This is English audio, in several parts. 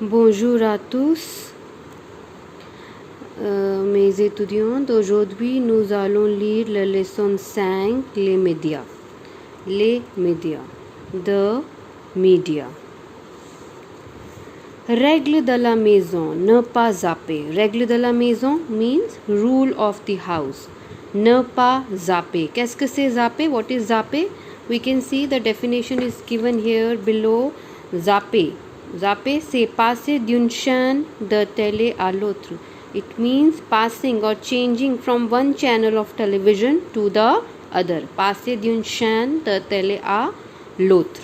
Bonjour à tous, mes étudiants. Aujourd'hui, nous allons lire la leçon 5, les médias. Les médias. The media. Règle de la maison, ne pas zapper. Règle de la maison means rule of the house. Ne pas zapper. Qu'est-ce que c'est zapper? What is zapper? We can see the definition is given here below. Zapper. Zapper, c'est passer d'une chaîne de télé à l'autre. It means passing or changing from one channel of television to the other. Passer d'une chaîne de télé à l'autre.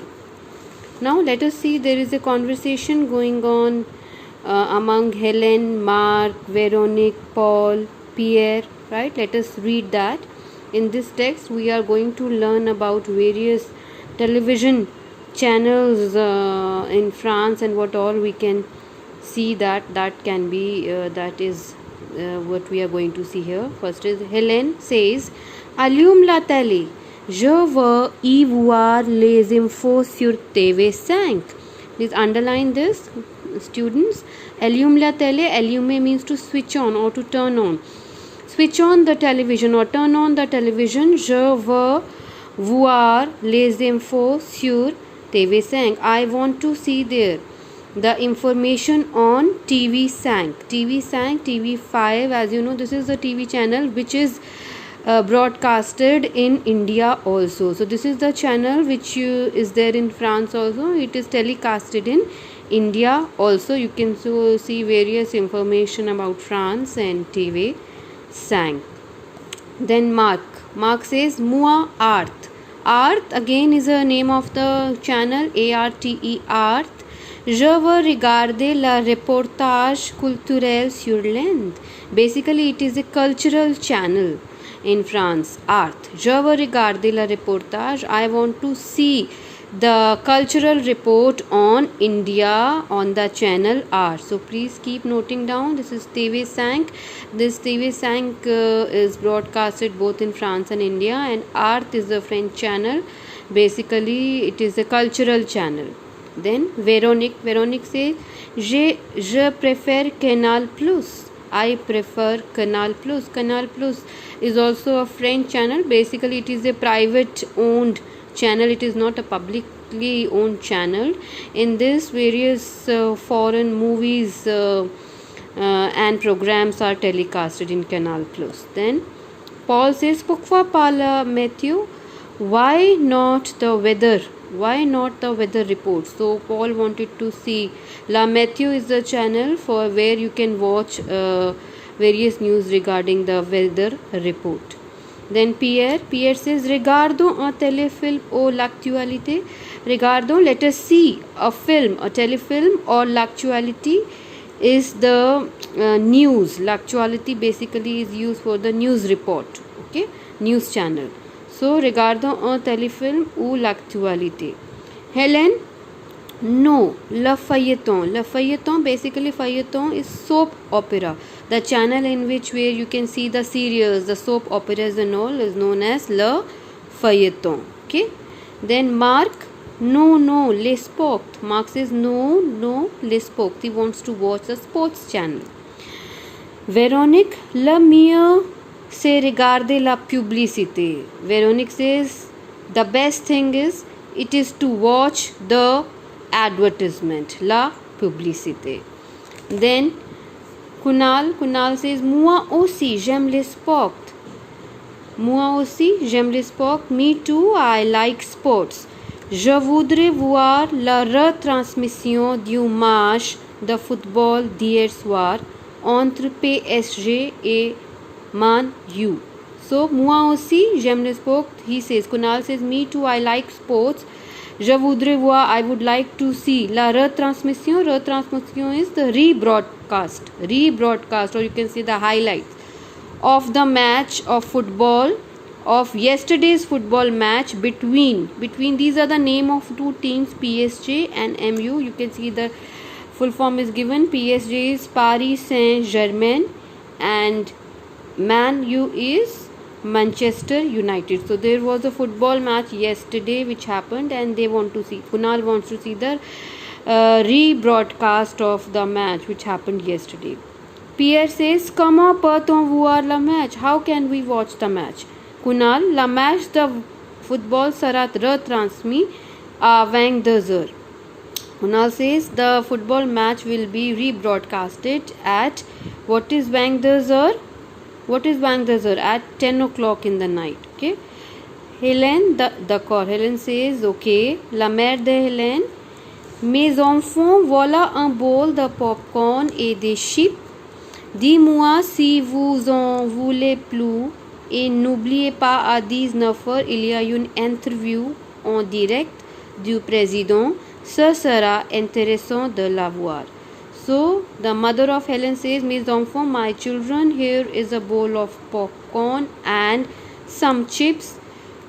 Now let us see, there is a conversation going on among Helen, Mark, Veronique, Paul, Pierre, right? Let us read that. In this text we are going to learn about various television channels in France and what all we can see that can be that is what we are going to see here. First is Helen says, allume la télé. Je veux y voir les infos sur TV5. Please underline this, students. Allume la télé. Allume means to switch on or to turn on. Switch on the television or turn on the television. Je veux voir les infos sur TV5. I want to see there the information on TV5. TV5, TV5, as you know, this is the TV channel which is broadcasted in India also. So this is the channel which is there in France also. It is telecasted in India also. You can see various information about France and TV5. Then Mark says, moi art. Art again is a name of the channel, ARTE, art. Je veux regarder la reportage culturel sur l'Inde. Basically it is a cultural channel in France, art. Je veux regarder la reportage. I want to see the cultural report on India on the channel art. So please keep noting down. This is TV5. This TV5 is broadcasted both in France and India, and art is a French channel. Basically it is a cultural channel. Then Veronique says, je préfère Canal Plus. I prefer Canal Plus. Canal Plus is also a French channel. Basically it is a private owned channel. It is not a publicly owned channel. In this various foreign movies and programs are telecasted in Canal Plus. Then Paul says, pourquoi pas la météo? Why not the weather? Why not the weather report? So Paul wanted to see. La Météo is the channel for where you can watch various news regarding the weather report. Then Pierre says, regardons un téléfilm ou l'actualité. Regardons, let us see a film, a telefilm, or l'actualité is the news. L'actualité basically is used for the news report, okay, news channel. So regardons un téléfilm ou l'actualité. Helen, no, le feuilleton. Le feuilleton, basically feuilleton is soap opera. The channel in which where you can see the serials, the soap operas and all is known as le feuilleton. Okay. Then Mark, no, les sports. Mark says no, les sports. He wants to watch the sports channel. Veronique, le mieux c'est regarder la publicité. Veronique says the best thing is it is to watch the advertisement, la publicité. Then Kunal says, moi aussi j'aime les sports. Moi aussi j'aime les sports. Me too, I like sports. Je voudrais voir la retransmission du match de football d'hier soir entre PSG et Man U. So moi aussi j'aime les sports. He says, Kunal says, me too, I like sports. Je voudrais voir, I would like to see la retransmission. Retransmission is the rebroadcast, or you can see the highlights of the match of football, of yesterday's football match between these are the name of two teams, PSG and MU. You can see the full form is given. PSG is Paris Saint-Germain and Man U is Manchester United. So there was a football match yesterday which happened and they want to see, Kunal wants to see the rebroadcast of the match which happened yesterday. Pierre says, comment peut-on voir le match? How can we watch the match? Kunal, la match de football sera retransmis à 22h. Kunal says, the football match will be rebroadcasted at, what is 22h? What is 22h? At 10 o'clock in the night. Okay. Hélène, d'accord. Hélène says, okay. La mère de Hélène, mes enfants, voilà un bol de popcorn et des chips. Dis-moi si vous en voulez plus. Et n'oubliez pas à 19h, il y a une interview en direct du président. Ce sera intéressant de la voir. So, the mother of Helen says, mes enfants, my children, here is a bowl of popcorn and some chips.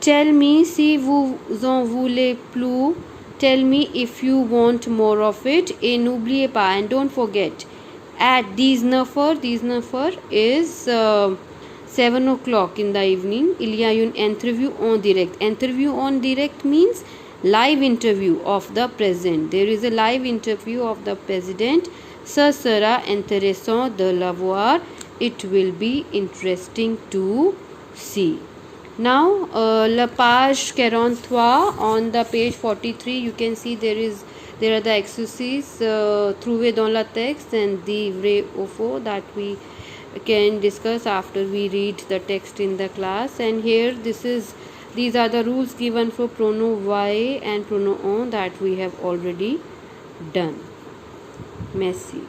Tell me si vous en voulez plus. Tell me if you want more of it. Et n'oubliez pas, and don't forget, at 19h is 7 o'clock in the evening. Il y a une interview en direct. Interview on direct means live interview of the president. There is a live interview of the president. Ce sera intéressant de la voir. It will be interesting to see. Now, la page 43, on the page 43, you can see there are the exercises trouvé dans la texte and the vrai ou faux that we can discuss after we read the text in the class. And here these are the rules given for pronoun y and pronoun on that we have already done. Merci.